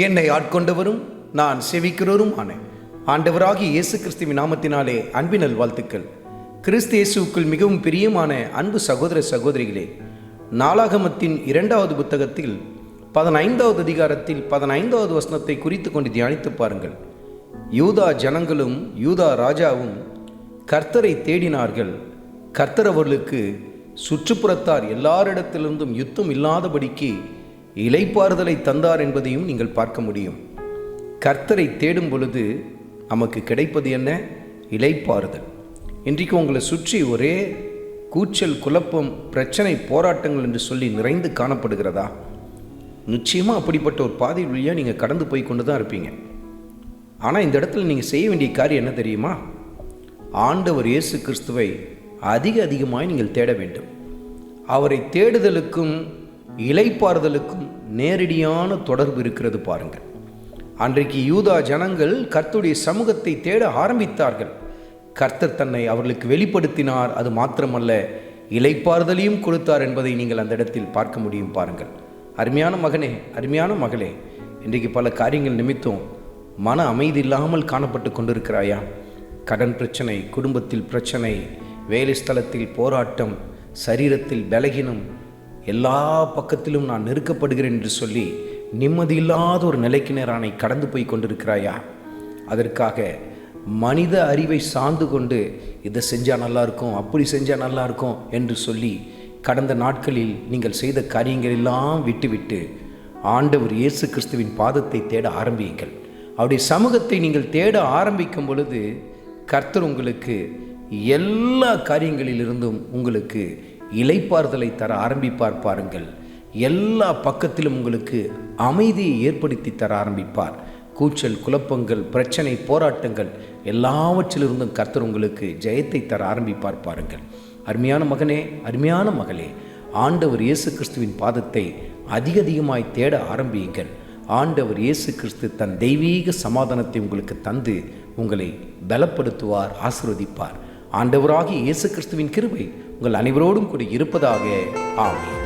என்னை ஆட்கொண்டவரும் நான் செவிக்கிறவரும் ஆன ஆண்டவராகிய இயேசு கிறிஸ்துவின் நாமத்தினாலே அன்பினல் வாழ்த்துக்கள். கிறிஸ்து இயேசுவுக்குள் மிகவும் பிரியமான அன்பு சகோதர சகோதரிகளே, நாளாகமத்தின் 2வது புத்தகத்தில் 15வது அதிகாரத்தில் 15வது வசனத்தை குறித்து கொண்டு தியானித்து பாருங்கள். யூதா ஜனங்களும் யூதா ராஜாவும் கர்த்தரை தேடினார்கள். கர்த்தர் அவர்களுக்கு சுற்றுப்புறத்தார் எல்லாரிடத்திலிருந்தும் யுத்தம் இல்லாதபடிக்கு இளைப்பாறுதலை தந்தார் என்பதையும் நீங்கள் பார்க்க முடியும். கர்த்தரை தேடும் பொழுது நமக்கு கிடைப்பது என்ன? இளைப்பாறுதல். இன்றைக்கு உங்களை சுற்றி ஒரே கூச்சல், குழப்பம், பிரச்சனை, போராட்டங்கள் என்று சொல்லி நிறைந்து காணப்படுகிறதா? நிச்சயமாக அப்படிப்பட்ட ஒரு பாதை வழியாக நீங்கள் கடந்து போய் கொண்டு தான் இருப்பீங்க. ஆனால் இந்த இடத்துல நீங்கள் செய்ய வேண்டிய காரியம் என்ன தெரியுமா? ஆண்டவர் இயேசு கிறிஸ்துவை அதிகமாய் நீங்கள் தேட வேண்டும். அவரை தேடுதலுக்கும் இளைப்பாறுதலுக்கும் நேரடியான தொடர்பு இருக்கிறது பாருங்கள். அன்றைக்கு யூதா ஜனங்கள் கர்த்தருடைய சமூகத்தை தேட ஆரம்பித்தார்கள். கர்த்தர் தன்னை அவர்களுக்கு வெளிப்படுத்தினார். அது மாத்திரமல்ல, இளைப்பாறுதலையும் கொடுத்தார் என்பதை நீங்கள் அந்த இடத்தில் பார்க்க முடியும் பாருங்கள். அருமையான மகனே, அருமையான மகளே, இன்றைக்கு பல காரியங்கள் நிமித்தம் மன அமைதி இல்லாமல் காணப்பட்டு கொண்டிருக்கிறாயா? கடன் பிரச்சனை, குடும்பத்தில் பிரச்சனை, வேலை ஸ்தலத்தில் போராட்டம், சரீரத்தில் பலகீனம், எல்லா பக்கத்திலும் நான் நெருக்கப்படுகிறேன் என்று சொல்லி நிம்மதியில்லாத ஒரு நிலைக்கு நேரானை கடந்து போய் கொண்டிருக்கிறாயா? அதற்காக மனித அறிவை சார்ந்து கொண்டு இதை செஞ்சால் நல்லாயிருக்கும், அப்படி செஞ்சால் நல்லாயிருக்கும் என்று சொல்லி கடந்த நாட்களில் நீங்கள் செய்த காரியங்கள் எல்லாம் விட்டுவிட்டு ஆண்டவர் இயேசு கிறிஸ்துவின் பாதத்தை தேட ஆரம்பியுங்கள். அவருடைய சமூகத்தை நீங்கள் தேட ஆரம்பிக்கும் பொழுது கர்த்தர் உங்களுக்கு எல்லா காரியங்களிலிருந்தும் உங்களுக்கு இளைப்பாறுதலை தர ஆரம்பிப்பார் பாருங்கள். எல்லா பக்கத்திலும் உங்களுக்கு அமைதியை ஏற்படுத்தி தர ஆரம்பிப்பார். கூச்சல், குழப்பங்கள், பிரச்சனை, போராட்டங்கள் எல்லாவற்றிலிருந்தும் கர்த்தர் உங்களுக்கு ஜெயத்தை தர ஆரம்பிப்பார் பாருங்கள். அருமையான மகனே, அருமையான மகளே, ஆண்டவர் இயேசு கிறிஸ்துவின் பாதத்தை அதிகமாய் தேட ஆரம்பியுங்கள். ஆண்டவர் இயேசு கிறிஸ்து தன் தெய்வீக சமாதானத்தை உங்களுக்கு தந்து உங்களை பலப்படுத்துவார், ஆசீர்வதிப்பார். ஆண்டவராகிய இயேசு கிறிஸ்துவின் கிருபை உங்கள் அனைவரோடும் கூட இருப்பதாக. ஆமென்.